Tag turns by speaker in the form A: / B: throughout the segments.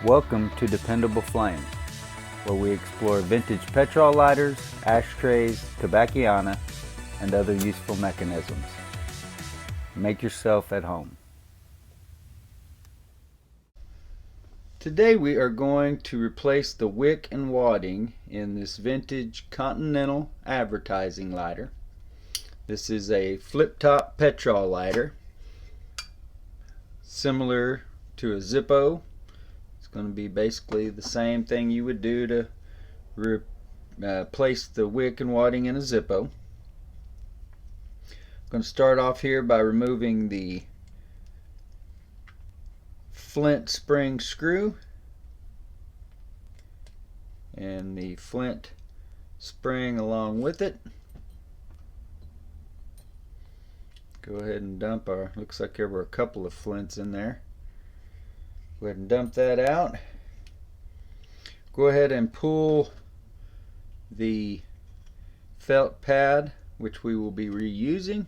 A: Welcome to Dependable Flame, where we explore vintage petrol lighters, ashtrays, tobacciana, and other useful mechanisms. Make yourself at home. Today we are going to replace the Wick and Wadding in this vintage Continental advertising lighter. This is a flip-top petrol lighter, similar to a Zippo. It's going to be basically the same thing you would do to replace the Wick and Wadding in a Zippo. I'm going to start off here by removing the flint spring screw and the flint spring along with it. Go ahead and dump our, looks like there were a couple of flints in there. Go ahead and dump that out. Go ahead and pull the felt pad, which we will be reusing.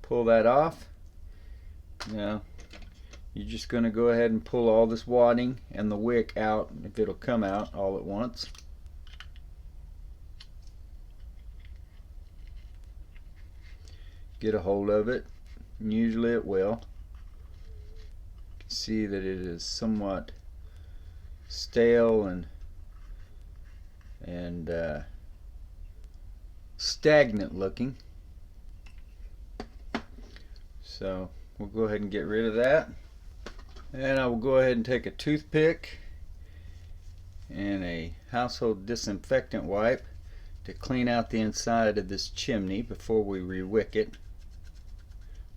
A: Pull that off. Now you're just going to go ahead and pull all this wadding and the wick out, if it'll come out all at once. Get a hold of it, and usually it will. You can see that it is somewhat stale and stagnant looking. So we'll go ahead and get rid of that. And I will go ahead and take a toothpick and a household disinfectant wipe to clean out the inside of this chimney before we re-wick it.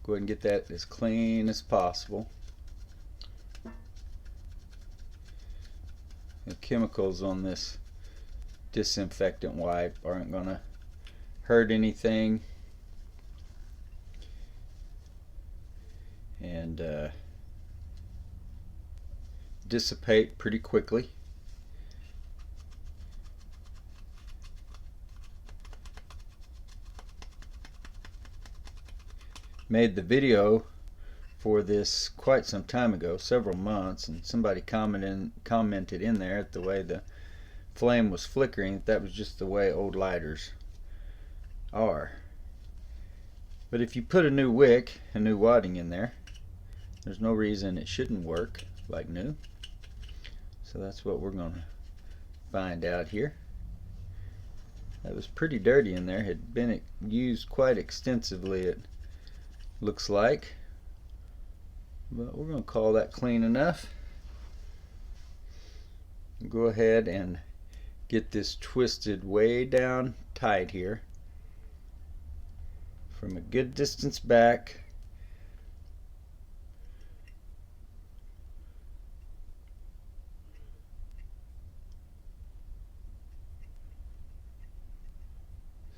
A: Go ahead and get that as clean as possible. The chemicals on this disinfectant wipe aren't going to hurt anything, and dissipate pretty quickly. Made the video for this quite some time ago, several months, and somebody commented in there at the way the flame was flickering that was just the way old lighters are. But if you put a new wick, a new wadding in there, there's no reason it shouldn't work like new. So that's what we're going to find out here. That was pretty dirty in there. Had been used quite extensively, it looks like. But we're going to call that clean enough. Go ahead and get this twisted way down tight here from a good distance back.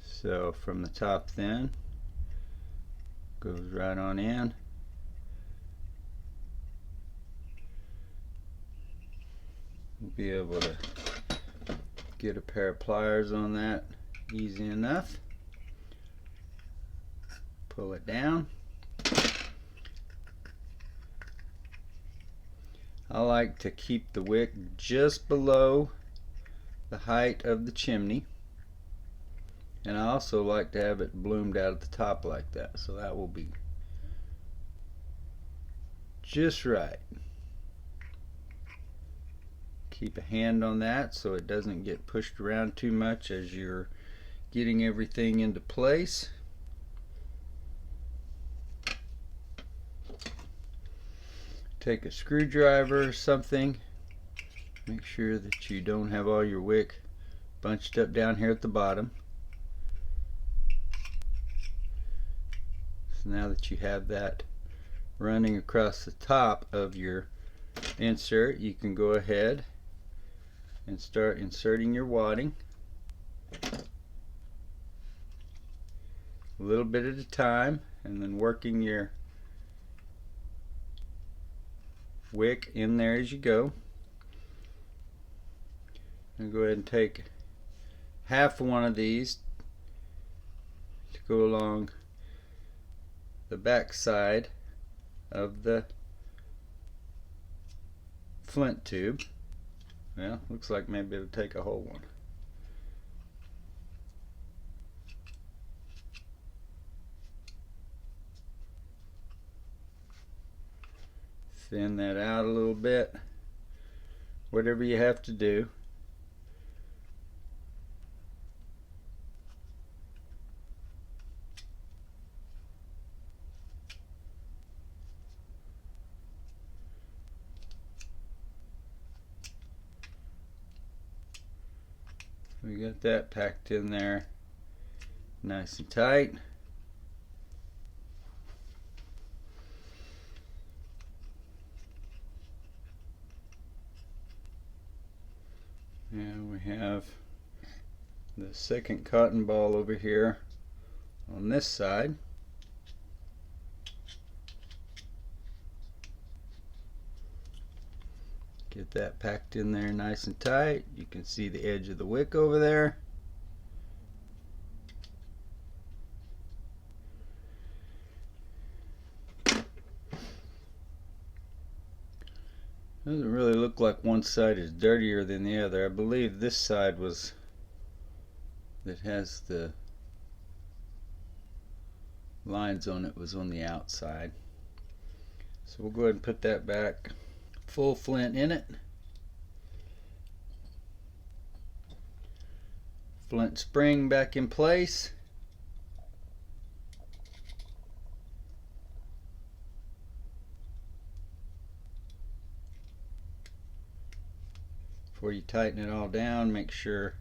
A: So from the top then, goes right on in. We'll be able to get a pair of pliers on that easy enough. Pull it down. I like to keep the wick just below the height of the chimney, and I also like to have it bloomed out at the top like that, so that will be just right. Keep a hand on that so it doesn't get pushed around too much as you're getting everything into place. Take a screwdriver or something. Make sure that you don't have all your wick bunched up down here at the bottom. So now that you have that running across the top of your insert, you can go ahead and start inserting your wadding a little bit at a time, and then working your wick in there as you go. And go ahead and take half of one of these to go along the back side of the flint tube. Well, looks like maybe it'll take a whole one. Thin that out a little bit. Whatever you have to do. We got that packed in there nice and tight. And we have the second cotton ball over here on this side. Get that packed in there nice and tight. You can see the edge of the wick over there. Doesn't really look like one side is dirtier than the other. I believe this side that has the lines on it was on the outside. So we'll go ahead and put that back. Full flint in it. Flint spring back in place. Before you tighten it all down, make sure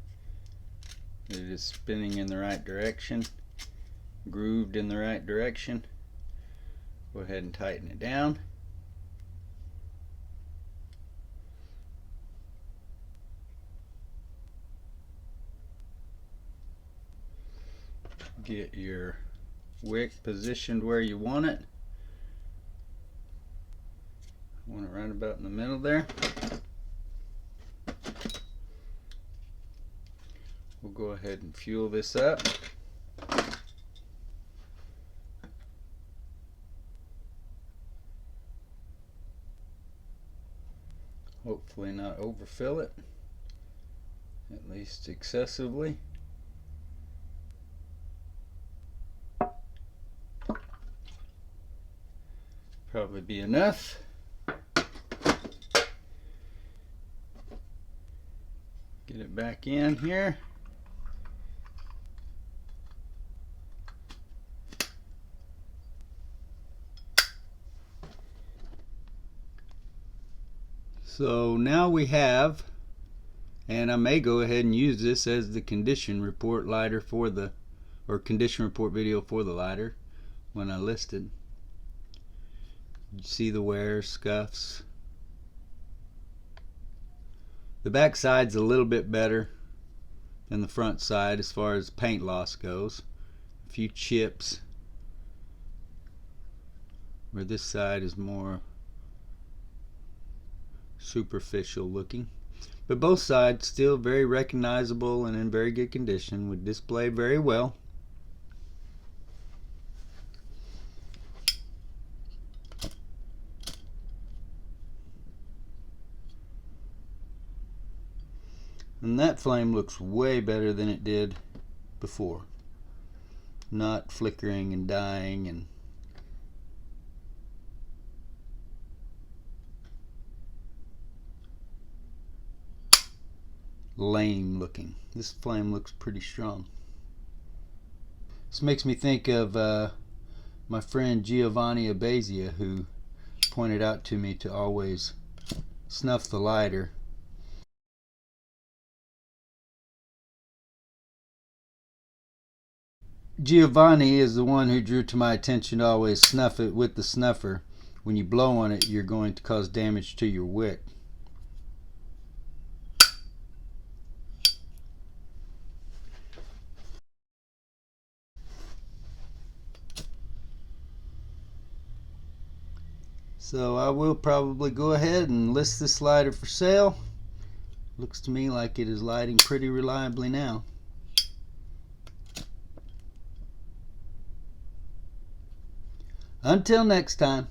A: that it is spinning in the right direction, grooved in the right direction. Go ahead and tighten it down. Get your wick positioned where you want it. I want it right about in the middle there. We'll go ahead and fuel this up. Hopefully not overfill it, at least excessively. Probably be enough. Get it back in here. So now we have, and I may go ahead and use this as the condition report lighter for the, or condition report video for the lighter when I listed. You see the wear, scuffs. The back side's a little bit better than the front side as far as paint loss goes. A few chips, where this side is more superficial looking, but both sides still very recognizable and in very good condition, would display very well. And that flame looks way better than it did before, not flickering and dying and lame looking. This flame looks pretty strong. This makes me think of my friend Giovanni Abazia, who pointed out to me to always snuff the lighter. Giovanni is the one who drew to my attention to always snuff it with the snuffer. When you blow on it, you're going to cause damage to your wick. So I will probably go ahead and list this lighter for sale. Looks to me like it is lighting pretty reliably now. Until next time.